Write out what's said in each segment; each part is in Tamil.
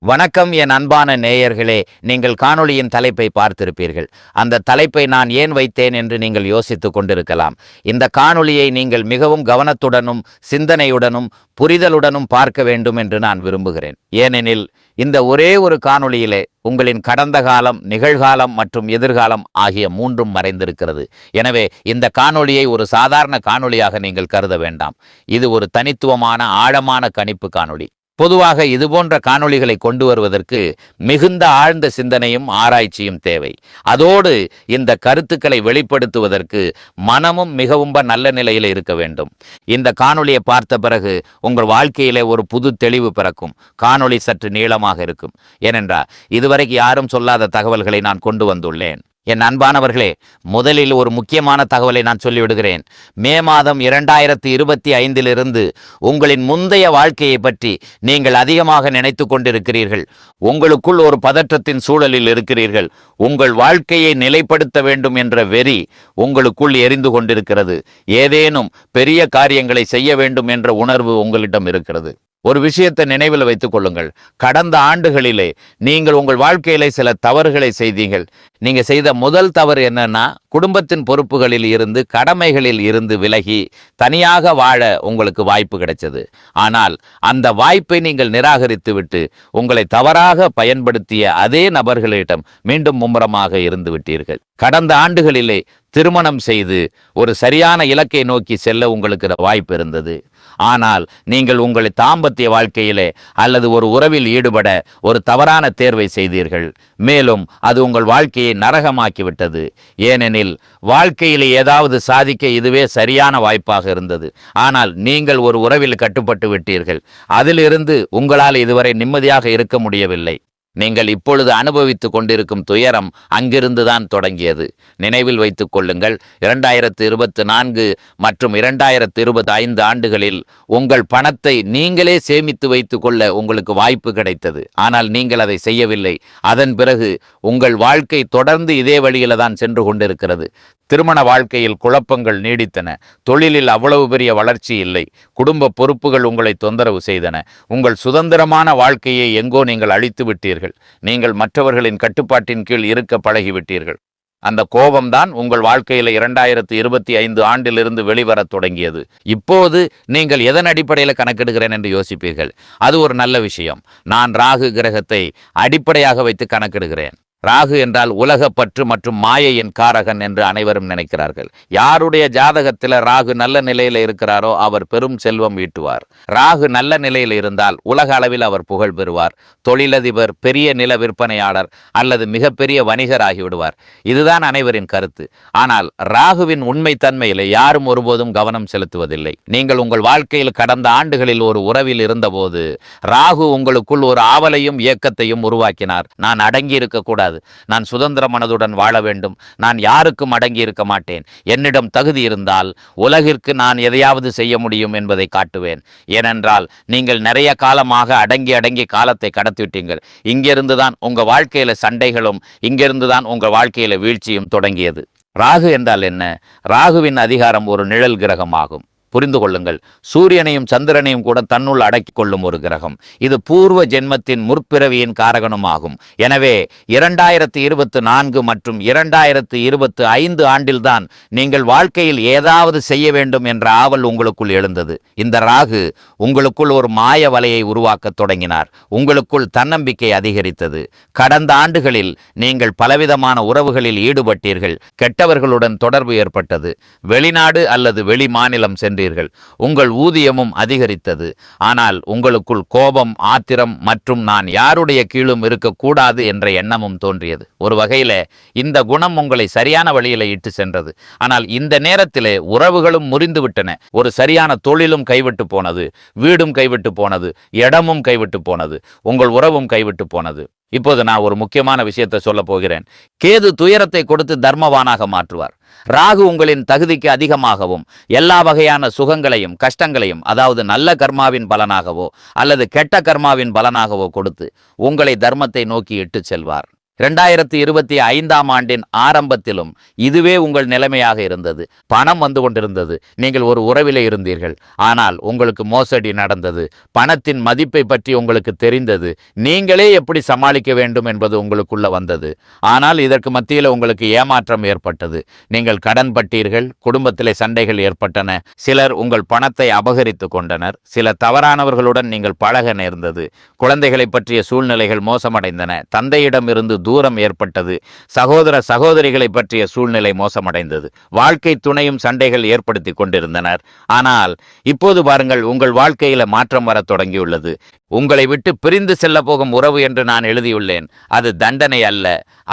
வணக்கம் என் அன்பான நேயர்களே. நீங்கள் காணொளியின் தலைப்பை பார்த்திருப்பீர்கள். அந்த தலைப்பை நான் ஏன் வைத்தேன் என்று நீங்கள் யோசித்துக் கொண்டிருக்கலாம். இந்த காணொளியை நீங்கள் மிகவும் கவனத்துடனும் சிந்தனையுடனும் புரிதலுடனும் பார்க்க வேண்டும் என்று நான் விரும்புகிறேன். ஏனெனில் இந்த ஒரே ஒரு காணொளியிலே உங்களின் கடந்த காலம், நிகழ்காலம் மற்றும் எதிர்காலம் ஆகிய மூன்றும் மறைந்திருக்கிறது. எனவே இந்த காணொளியை ஒரு சாதாரண காணொளியாக நீங்கள் கருத வேண்டாம். இது ஒரு தனித்துவமான ஆழமான கணிப்பு காணொளி. பொதுவாக இதுபோன்ற காணொளிகளை கொண்டு வருவதற்கு மிகுந்த ஆழ்ந்த சிந்தனையும் ஆராய்ச்சியும் தேவை. அதோடு இந்த கருத்துக்களை வெளிப்படுத்துவதற்கு மனமும் மிகவும் நல்ல நிலையில் இருக்க வேண்டும். இந்த காணொளியை பார்த்த பிறகு உங்கள் வாழ்க்கையிலே ஒரு புது தெளிவு பிறக்கும். காணொளி சற்று நீளமாக இருக்கும். ஏனென்றால் இதுவரைக்கும் யாரும் சொல்லாத தகவல்களை நான் கொண்டு வந்துள்ளேன். என் அன்பானவர்களே, முதலில் ஒரு முக்கியமான தகவலை நான் சொல்லிவிடுகிறேன். மே மாதம் 2025 உங்களின் முந்தைய வாழ்க்கையை பற்றி நீங்கள் அதிகமாக நினைத்து கொண்டிருக்கிறீர்கள். உங்களுக்குள் ஒரு பதற்றத்தின் சூழலில் இருக்கிறீர்கள். உங்கள் வாழ்க்கையை நிலைப்படுத்த வேண்டும் என்ற வெறி உங்களுக்குள் எரிந்து கொண்டிருக்கிறது. ஏதேனும் பெரிய காரியங்களை செய்ய வேண்டும் என்ற உணர்வு உங்களிடம் இருக்கிறது. ஒரு விஷயத்தை நினைவில் வைத்துக் கொள்ளுங்கள். கடந்த ஆண்டுகளிலே நீங்கள் உங்கள் வாழ்க்கையிலே சில தவறுகளை செய்தீர்கள். நீங்க செய்த முதல் தவறு என்னன்னா, குடும்பத்தின் பொறுப்புகளில் இருந்து, கடமைகளில் இருந்து விலகி தனியாக வாழ உங்களுக்கு வாய்ப்பு கிடைச்சது. ஆனால் அந்த வாய்ப்பை நீங்கள் நிராகரித்து விட்டு உங்களை தவறாக பயன்படுத்திய அதே நபர்களிடம் மீண்டும் மும்முரமாக இருந்து விட்டீர்கள். கடந்த ஆண்டுகளிலே திருமணம் செய்து ஒரு சரியான இலக்கை நோக்கி செல்ல உங்களுக்கு வாய்ப்பு இருந்தது. ஆனால் நீங்கள் உங்களை தாம்பத்திய வாழ்க்கையிலே அல்லது ஒரு உறவில் ஈடுபட ஒரு தவறான தேர்வை செய்தீர்கள். மேலும் அது உங்கள் வாழ்க்கையை நரகமாக்கிவிட்டது. ஏனெனில் வாழ்க்கையில் ஏதாவது சாதிக்க இதுவே சரியான வாய்ப்பாக இருந்தது. ஆனால் நீங்கள் ஒரு உறவில் கட்டுப்பட்டு விட்டீர்கள். அதிலிருந்து உங்களால் இதுவரை நிம்மதியாக இருக்க முடியவில்லை. நீங்கள் இப்பொழுது அனுபவித்துக் கொண்டிருக்கும் துயரம் அங்கிருந்துதான் தொடங்கியது. நினைவில் வைத்துக் கொள்ளுங்கள், 2024 மற்றும் 2025 ஆண்டுகளில் உங்கள் பணத்தை நீங்களே சேமித்து வைத்துக் கொள்ள உங்களுக்கு வாய்ப்பு கிடைத்தது. ஆனால் நீங்கள் அதை செய்யவில்லை. அதன் பிறகு உங்கள் வாழ்க்கை தொடர்ந்து இதே வழியில தான் சென்று கொண்டிருக்கிறது. திருமண வாழ்க்கையில் குழப்பங்கள் நீடித்தன. தொழிலில் அவ்வளவு பெரிய வளர்ச்சி இல்லை. குடும்ப பொறுப்புகள் உங்களை தொந்தரவு செய்தன. உங்கள் சுதந்திரமான வாழ்க்கையை எங்கோ நீங்கள் அழித்து விட்டீர்கள். நீங்கள் மற்றவர்களின் கட்டுப்பாட்டின் கீழ் இருக்க பழகிவிட்டீர்கள். அந்த கோபம்தான் உங்கள் வாழ்க்கையில 2025 ஆண்டிலிருந்து வெளிவரத் தொடங்கியது. இப்போது நீங்கள் எதன் அடிப்படையில் கணக்கெடுக்கிறேன் என்று யோசிப்பீர்கள். அது ஒரு நல்ல விஷயம். நான் ராகு கிரகத்தை அடிப்படையாக வைத்து கணக்கெடுக்கிறேன். ராகு என்றால் உலகப்பற்று மற்றும் மாயையின் காரகன் என்று அனைவரும் நினைக்கிறார்கள். யாருடைய ஜாதகத்தில் ராகு நல்ல நிலையில் இருக்கிறாரோ அவர் பெரும் செல்வம் ஈட்டுவார். ராகு நல்ல நிலையில் இருந்தால் உலக அளவில் அவர் புகழ் பெறுவார். தொழிலதிபர், பெரிய நில விற்பனையாளர் அல்லது மிகப்பெரிய வணிகர் ஆகிவிடுவார். இதுதான் அனைவரின் கருத்து. ஆனால் ராகுவின் உண்மை தன்மையில் யாரும் ஒருபோதும் கவனம் செலுத்துவதில்லை. நீங்கள் உங்கள் வாழ்க்கையில் கடந்த ஆண்டுகளில் ஒரு உறவில் இருந்தபோது ராகு உங்களுக்குள் ஒரு ஆவலையும் இயக்கத்தையும் உருவாக்கினார். நான் அடங்கி இருக்கக்கூடாது, நான் சுதந்திர மனதுடன் வாழ வேண்டும், நான் யாருக்கும் அடங்கி இருக்க மாட்டேன், என்னிடம் தகுதி இருந்தால் உலகிற்கு நான் எதையாவது செய்ய முடியும் என்பதை காட்டுவேன். ஏனென்றால் நீங்கள் நிறைய காலமாக அடங்கி காலத்தை கடத்திவிட்டீங்கள். இங்கிருந்துதான் உங்க வாழ்க்கையில சண்டைகளும், இங்கிருந்துதான் உங்க வாழ்க்கையில வீழ்ச்சியும் தொடங்கியது. ராகு என்றால் என்ன? ராகுவின் அதிகாரம் ஒரு நிழல் கிரகமாகும். புரிந்து கொள்ளுங்கள், சூரியனையும் சந்திரனையும் கூட தன்னுள் அடக்கிக் கொள்ளும் ஒரு கிரகம். இது பூர்வ ஜென்மத்தின் முற்பிறவியின் காரகனும் ஆகும். எனவே 2024 மற்றும் 2025 ஆண்டில்தான் நீங்கள் வாழ்க்கையில் ஏதாவது செய்ய வேண்டும் என்ற ஆவல் உங்களுக்குள் எழுந்தது. இந்த ராகு உங்களுக்குள் ஒரு மாய வலையை உருவாக்க தொடங்கினார். உங்களுக்குள் தன்னம்பிக்கை அதிகரித்தது. கடந்த ஆண்டுகளில் நீங்கள் பலவிதமான உறவுகளில் ஈடுபட்டீர்கள். கெட்டவர்களுடன் தொடர்பு ஏற்பட்டது. வெளிநாடு அல்லது வெளி மாநிலம் சென்றீர்கள். உங்கள் ஊதியமும் அதிகரித்தது. ஆனால் உங்களுக்குள் கோபம், ஆத்திரம் மற்றும் நான் யாருடைய கீழும் இருக்கக்கூடாது என்ற எண்ணமும் தோன்றியது. ஒரு வகையில இந்த குணம் உங்களை சரியான வழியில இட்டு சென்றது. ஆனால் இந்த நேரத்திலே உறவுகளும் முறிந்து விட்டன. ஒரு சரியான தொழிலும் கைவிட்டு போனது, வீடும் கைவிட்டு போனது, இடமும் கைவிட்டு போனது, உங்கள் உறவும் கைவிட்டு போனது. இப்போது நான் ஒரு முக்கியமான விஷயத்தை சொல்ல போகிறேன். கேது துயரத்தை கொடுத்து தர்மவானாக மாற்றுவார். ராகு உங்களின் தகுதிக்கு அதிகமாகவும் எல்லா வகையான சுகங்களையும் கஷ்டங்களையும், அதாவது நல்ல கர்மாவின் பலனாகவோ அல்லது கெட்ட கர்மாவின் பலனாகவோ கொடுத்து உங்களை தர்மத்தை நோக்கி இட்டு செல்வார். 2025ஆம் ஆண்டின் ஆரம்பத்திலும் இதுவே உங்கள் நிலைமையாக இருந்தது. பணம் வந்து கொண்டிருந்தது, நீங்கள் ஒரு உறவிலே இருந்தீர்கள், ஆனால் உங்களுக்கு மோசடி நடந்தது. பணத்தின் மதிப்பை பற்றி உங்களுக்கு தெரிந்தது, நீங்களே எப்படி சமாளிக்க வேண்டும் என்பது உங்களுக்குள்ள வந்தது. ஆனால் இதற்கு மத்தியில் உங்களுக்கு ஏமாற்றம் ஏற்பட்டது. நீங்கள் கடன் பட்டீர்கள், குடும்பத்திலே சண்டைகள் ஏற்பட்டன, சிலர் உங்கள் பணத்தை அபகரித்து கொண்டனர், சில தவறானவர்களுடன் நீங்கள் பழக நேர்ந்தது, குழந்தைகளை பற்றிய சூழ்நிலைகள் மோசமடைந்தன, தந்தையிடம் இருந்து தூரம் ஏற்பட்டது, சகோதர சகோதரிகளை பற்றிய சூழ்நிலை மோசமடைந்தது, வாழ்க்கை துணையும் சண்டைகள் ஏற்படுத்தி கொண்டிருந்தனர். ஆனால் இப்போது பாருங்கள், உங்கள் வாழ்க்கையில மாற்றம் வர தொடங்கியுள்ளது. உங்களை விட்டு பிரிந்து செல்ல போகும் உறவு என்று நான் எழுதியுள்ளேன். அது தண்டனை அல்ல,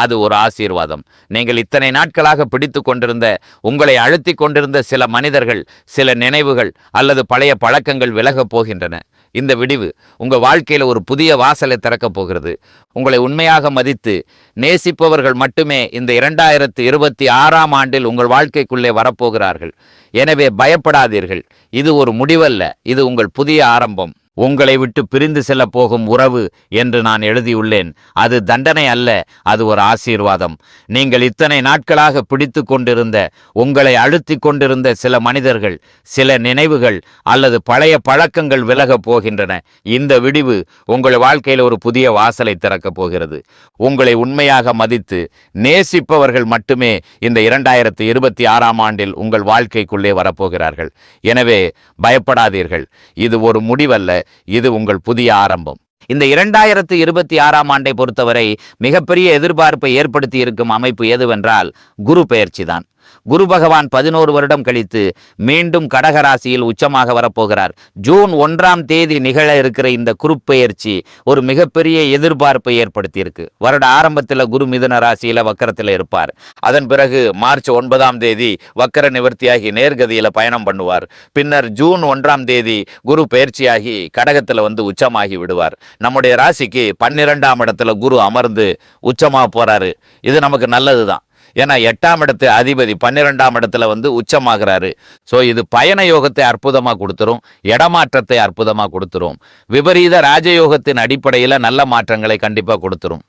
அது ஒரு ஆசீர்வாதம். நீங்கள் இத்தனை நாட்களாக பிடித்து கொண்டிருந்த, உங்களை அழுத்தி கொண்டிருந்த சில மனிதர்கள், சில நினைவுகள் அல்லது பழைய பழக்கங்கள் விலகப் போகின்றன. இந்த விடிவு உங்கள் வாழ்க்கையில் ஒரு புதிய வாசலை திறக்கப் போகிறது. உங்களை உண்மையாக மதித்து நேசிப்பவர்கள் மட்டுமே இந்த 2026ஆம் ஆண்டில் உங்கள் வாழ்க்கைக்குள்ளே வரப்போகிறார்கள். எனவே பயப்படாதீர்கள். இது ஒரு முடிவல்ல, இது உங்கள் புதிய ஆரம்பம். உங்களை விட்டு பிரிந்து செல்ல போகும் உறவு என்று நான் எழுதியுள்ளேன். அது தண்டனை அல்ல, அது ஒரு ஆசீர்வாதம். நீங்கள் இத்தனை நாட்களாக பிடித்து கொண்டிருந்த, உங்களை அழுத்தி கொண்டிருந்த சில மனிதர்கள், சில நினைவுகள் அல்லது பழைய பழக்கங்கள் விலகப் போகின்றன. இந்த விடிவு உங்கள் வாழ்க்கையில் ஒரு புதிய வாசலை திறக்கப் போகிறது. உங்களை உண்மையாக மதித்து நேசிப்பவர்கள் மட்டுமே இந்த 2026ஆம் ஆண்டில் உங்கள் வாழ்க்கைக்குள்ளே வரப்போகிறார்கள். எனவே பயப்படாதீர்கள். இது ஒரு முடிவல்ல, இது உங்கள் புதிய ஆரம்பம். இந்த 2026ஆம் ஆண்டை பொறுத்தவரை மிகப்பெரிய எதிர்பார்ப்பை ஏற்படுத்தி இருக்கும் அமைப்பு எதுவென்றால் குரு பெயர்ச்சி தான். குரு பகவான் 11 வருடம் கழித்து மீண்டும் கடகராசியில் உச்சமாக வரப்போகிறார். ஜூன் 1ஆம் தேதி நிகழ இருக்கிற இந்த குரு பெயர்ச்சி ஒரு மிகப்பெரிய எதிர்பார்ப்பை ஏற்படுத்தி இருக்கு. வருட ஆரம்பத்தில் குரு மிதுன ராசியில வக்கரத்தில் இருப்பார். அதன் பிறகு மார்ச் 9ஆம் தேதி வக்கர நிவர்த்தியாகி நேர்கதியில பயணம் பண்ணுவார். பின்னர் ஜூன் 1ஆம் தேதி குரு பெயர்ச்சியாகி கடகத்தில் வந்து உச்சமாகி விடுவார். நம்முடைய ராசிக்கு 12ஆம் இடத்துல குரு அமர்ந்து உச்சமாக போறாரு. இது நமக்கு நல்லதுதான். ஏன்னா 8ஆம் இடத்து அதிபதி 12ஆம் இடத்துல வந்து உச்சமாகிறாரு. ஸோ இது பயண யோகத்தை அற்புதமாக கொடுத்துரும், இடமாற்றத்தை அற்புதமாக கொடுத்துரும், விபரீத ராஜயோகத்தின் அடிப்படையில் நல்ல மாற்றங்களை கண்டிப்பாக கொடுத்துரும்.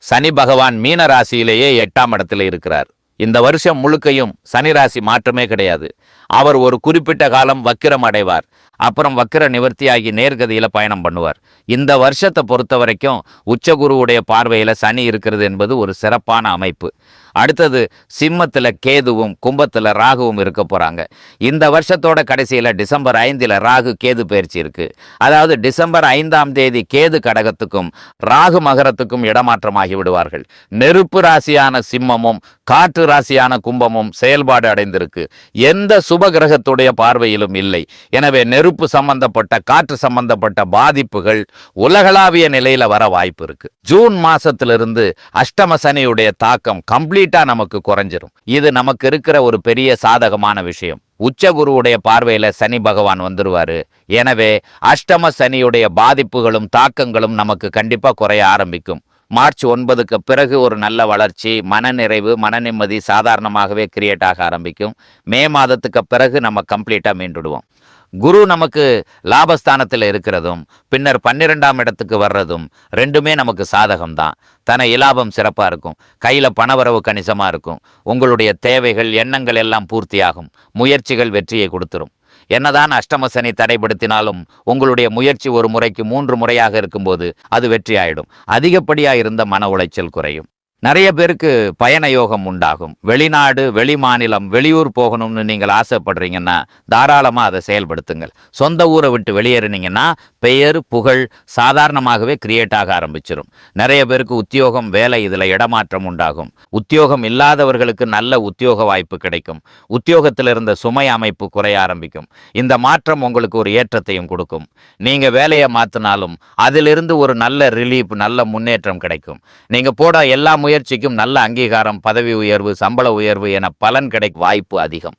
சனி பகவான் மீன ராசியிலேயே 8ஆம் இடத்துல இருக்கிறார். இந்த வருஷம் முழுக்கையும் சனி ராசி மாற்றமே கிடையாது. அவர் ஒரு குறிப்பிட்ட காலம் வக்கிரம் அடைவார், அப்புறம் வக்கிர நிவர்த்தியாகி நேர்கதியில பயணம் பண்ணுவார். இந்த வருஷத்தை பொறுத்த வரைக்கும் உச்சகுருவுடைய பார்வையில சனி இருக்கிறது என்பது ஒரு சிறப்பான அமைப்பு. அடுத்தது சிம்மத்தில் கேதுவும் கும்பத்தில் ராகுவும் இருக்க போகிறாங்க. இந்த வருஷத்தோட கடைசியில் டிசம்பர் 5 ராகு கேது பயிற்சி இருக்குது. அதாவது டிசம்பர் 5ஆம் தேதி கேது கடகத்துக்கும் ராகு மகரத்துக்கும் இடமாற்றமாகி விடுவார்கள். நெருப்பு ராசியான சிம்மமும் காற்று ராசியான கும்பமும் செயல்பாடு அடைந்திருக்கு. எந்த சுப கிரகத்துடைய பார்வையிலும் இல்லை. எனவே நெருப்பு சம்பந்தப்பட்ட காற்று சம்பந்தப்பட்ட பாதிப்புகள் உலகளாவிய நிலையில வர வாய்ப்பு இருக்கு. ஜூன் மாசத்திலிருந்து அஷ்டம சனியுடைய தாக்கம் கம்ப்ளீட்டா நமக்கு குறைஞ்சிரும். இது நமக்கு இருக்கிற ஒரு பெரிய சாதகமான விஷயம். உச்சகுருவுடைய பார்வையில சனி பகவான் வந்துருவாரு. எனவே அஷ்டம சனியுடைய பாதிப்புகளும் தாக்கங்களும் நமக்கு கண்டிப்பா குறைய ஆரம்பிக்கும். மார்ச் 9க்கு பிறகு ஒரு நல்ல வளர்ச்சி, மனநிறைவு, மன நிம்மதி சாதாரணமாகவே கிரியேட் ஆக ஆரம்பிக்கும். மே மாதத்துக்கு பிறகு நம்ம கம்ப்ளீட்டா மீண்டுடுவோம். குரு நமக்கு லாபஸ்தானத்தில் இருக்கிறதும் பின்னர் 12ஆம் இடத்துக்கு வர்றதும் ரெண்டுமே நமக்கு சாதகம்தான். தன இலாபம் சிறப்பாக இருக்கும், கையில் பணவரவு கணிசமாக இருக்கும், உங்களுடைய தேவைகள் எண்ணங்கள் எல்லாம் பூர்த்தியாகும், முயற்சிகள் வெற்றியை கொடுத்துரும். என்னதான் அஷ்டம சனி தடைப்படுத்தினாலும் உங்களுடைய முயற்சி ஒரு முறைக்கு 3 முறையாக இருக்கும்போது அது வெற்றி ஆயிடும். அதிகப்படியாக இருந்த மன உளைச்சல் குறையும். நிறைய பேருக்கு பயண யோகம் உண்டாகும். வெளிநாடு, வெளி மாநிலம், வெளியூர் போகணும்னு நீங்கள் ஆசைப்படுறீங்கன்னா தாராளமாக அதை செயல்படுத்துங்கள். சொந்த ஊரை விட்டு வெளியேறினீங்கன்னா பெயர் புகழ் சாதாரணமாகவே கிரியேட் ஆக ஆரம்பிச்சிடும். நிறைய பேருக்கு உத்தியோகம், வேலை, இதில் இடமாற்றம் உண்டாகும். உத்தியோகம் இல்லாதவர்களுக்கு நல்ல உத்தியோக வாய்ப்பு கிடைக்கும். உத்தியோகத்தில் இருந்த சுமை அமைப்பு குறைய ஆரம்பிக்கும். இந்த மாற்றம் உங்களுக்கு ஒரு ஏற்றத்தையும் கொடுக்கும். நீங்கள் வேலையை மாற்றினாலும் அதிலிருந்து ஒரு நல்ல ரிலீஃப், நல்ல முன்னேற்றம் கிடைக்கும். நீங்கள் போட எல்லா முயற்சிக்கும் நல்ல அங்கீகாரம், பதவி உயர்வு, சம்பள உயர்வு என பலன் கிடைக்க வாய்ப்பு அதிகம்.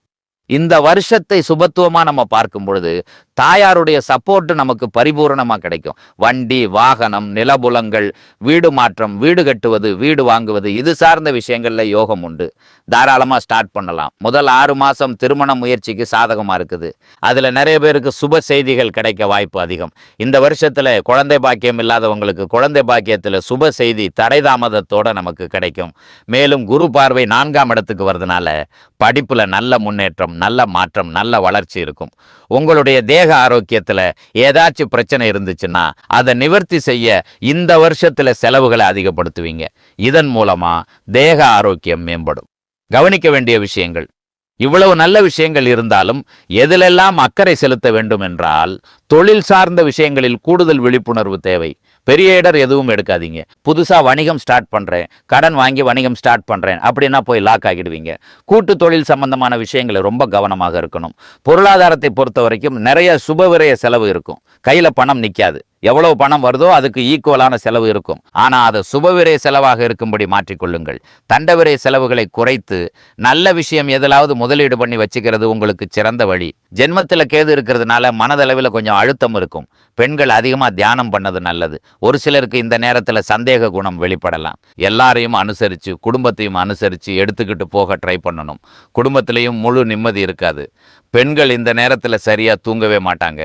இந்த வருஷத்தை சுபத்துவமா நம்ம பார்க்கும் பொழுது தாயாருடைய சப்போர்ட் நமக்கு பரிபூரணமா கிடைக்கும். வண்டி, வாகனம், நிலபுலங்கள், வீடு மாற்றம், வீடு கட்டுவது, வீடு வாங்குவது, இது சார்ந்த விஷயங்கள்ல யோகம் உண்டு. தாராளமா ஸ்டார்ட் பண்ணலாம். முதல் 6 மாசம் திருமண முயற்சிக்கு சாதகமா இருக்குது. அதுல நிறைய பேருக்கு சுப செய்திகள் கிடைக்க வாய்ப்பு அதிகம். இந்த வருஷத்துல குழந்தை பாக்கியம் இல்லாதவங்களுக்கு குழந்தை பாக்கியத்துல சுப செய்தி தடை தாமதத்தோட நமக்கு கிடைக்கும். மேலும் குரு பார்வை 4ஆம் இடத்துக்கு வருதுனால படிப்புல நல்ல முன்னேற்றம், நல்ல மாற்றம், நல்ல வளர்ச்சி இருக்கும். உங்களுடைய தேக ஆரோக்கியத்துல ஏதாச்சும் பிரச்சனை இருந்துச்சுன்னா அதை நிவர்த்தி செய்ய இந்த வருஷத்துல செலவுகளை அதிகப்படுத்துவீங்க. இதன் மூலமா தேக ஆரோக்கியம் மேம்படும். கவனிக்க வேண்டிய விஷயங்கள், இவ்வளவு நல்ல விஷயங்கள் இருந்தாலும் எதிலெல்லாம் அக்கறை செலுத்த வேண்டும் என்றால், தொழில் சார்ந்த விஷயங்களில் கூடுதல் விழிப்புணர்வு தேவை. பெரிய இடர் எதுவும் எடுக்காதீங்க. புதுசா வணிகம் ஸ்டார்ட் பண்றேன், கடன் வாங்கி வணிகம் ஸ்டார்ட் பண்றேன் அப்படின்னா போய் லாக் ஆகிடுவீங்க. கூட்டு தொழில் சம்பந்தமான விஷயங்களை ரொம்ப கவனமாக இருக்கணும். பொருளாதாரத்தை பொறுத்த வரைக்கும் நிறைய சுபவிரய செலவு இருக்கும். கையில பணம் நிக்காது. எவ்வளவு பணம் வருதோ அதுக்கு ஈக்குவலான செலவு இருக்கும். ஆனா அதை சுபவிரய செலவாக இருக்கும்படி மாற்றிக்கொள்ளுங்கள். தண்டவிரய செலவுகளை குறைத்து நல்ல விஷயம் எதிலாவது முதலீடு பண்ணி வச்சுக்கிறது உங்களுக்கு சிறந்த வழி. ஜென்மத்தில் கேது இருக்கிறதுனால மனதளவில் கொஞ்சம் அழுத்தம் இருக்கும். பெண்கள் அதிகமாக தியானம் பண்ணது நல்லது. ஒரு சிலருக்கு இந்த நேரத்தில் சந்தேக குணம் வெளிப்படலாம். எல்லாரையும் அனுசரித்து, குடும்பத்தையும் அனுசரித்து எடுத்துக்கிட்டு போக ட்ரை பண்ணணும். குடும்பத்திலையும் முழு நிம்மதி இருக்காது. பெண்கள் இந்த நேரத்தில் சரியாக தூங்கவே மாட்டாங்க.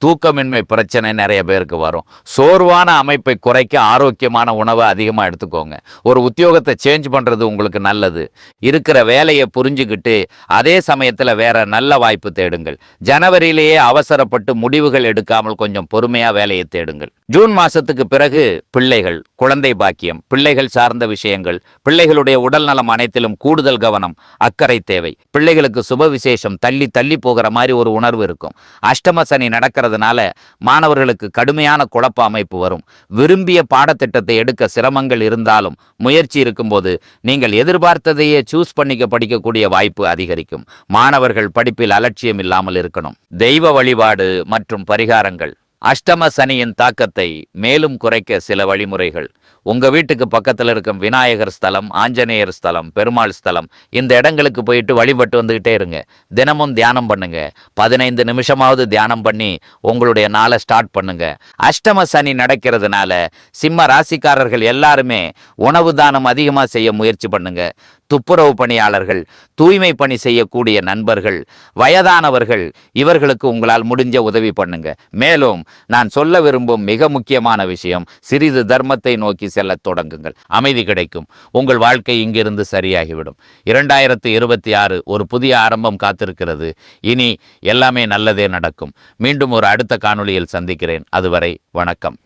தூக்கமின்மை பிரச்சனை நிறைய பேருக்கு வரும். சோர்வான அமைப்பை குறைக்க ஆரோக்கியமான உணவை அதிகமாக எடுத்துக்கோங்க. ஒரு உத்தியோகத்தை சேஞ்ச் பண்ணுறது உங்களுக்கு நல்லது. இருக்கிற வேலையை புரிஞ்சுக்கிட்டு அதே சமயத்தில் வேற நல்ல வாய்ப்பு தேடுங்கள். ஜனவரியிலேயே அவசரப்பட்டு முடிவுகள் எடுக்காமல் கொஞ்சம் பொறுமையாக வேலையை தேடுங்கள். ஜூன் மாதத்துக்கு பிறகு பிள்ளைகள், குழந்தை பாக்கியம், பிள்ளைகள் சார்ந்த விஷயங்கள், பிள்ளைகளுடைய உடல் நலம் அனைத்திலும் கூடுதல் கவனம், அக்கறை தேவை. பிள்ளைகளுக்கு சுப விசேஷம் தள்ளி தள்ளி போகிற மாதிரி ஒரு உணர்வு இருக்கும். அஷ்டம சனி நடக்கிறதுனால மாணவர்களுக்கு கடுமையான குழப்ப அமைப்பு வரும். விரும்பிய பாடத்திட்டத்தை எடுக்க சிரமங்கள் இருந்தாலும் முயற்சி இருக்கும்போது நீங்கள் எதிர்பார்த்ததையே சூஸ் பண்ணிக்க படிக்கக்கூடிய வாய்ப்பு அதிகரிக்கும். மாணவர்கள் படிப்பில் அலட்சியம் இல்லாமல் இருக்கணும். தெய்வ வழிபாடு மற்றும் பரிகாரங்கள். அஷ்டம சனியின் தாக்கத்தை மேலும் குறைக்க சில வழிமுறைகள். உங்க வீட்டுக்கு பக்கத்தில் இருக்கும் விநாயகர் ஸ்தலம், ஆஞ்சநேயர் ஸ்தலம், பெருமாள் ஸ்தலம், இந்த இடங்களுக்கு போயிட்டு வழிபட்டு வந்துகிட்டே இருங்க. தினமும் தியானம் பண்ணுங்க. 15 நிமிஷமாவது தியானம் பண்ணி உங்களுடைய நாளை ஸ்டார்ட் பண்ணுங்க. அஷ்டம சனி நடக்கிறதுனால சிம்ம ராசிக்காரர்கள் எல்லாருமே உணவு தானம் அதிகமாக செய்ய முயற்சி பண்ணுங்க. துப்புரவு பணியாளர்கள், தூய்மை பணி செய்யக்கூடிய நண்பர்கள், வயதானவர்கள், இவர்களுக்கு உங்களால் முடிஞ்ச உதவி பண்ணுங்க. மேலும் நான் சொல்ல விரும்பும் மிக முக்கியமான விஷயம், சிறிது தர்மத்தை நோக்கி செல்ல தொடங்குங்கள். அமைதி கிடைக்கும். உங்கள் வாழ்க்கை இங்கிருந்து சரியாகிவிடும். 2026 ஒரு புதிய ஆரம்பம் காத்திருக்கிறது. இனி எல்லாமே நல்லதே நடக்கும். மீண்டும் ஒரு அடுத்த காணொளியில் சந்திக்கிறேன். அதுவரை வணக்கம்.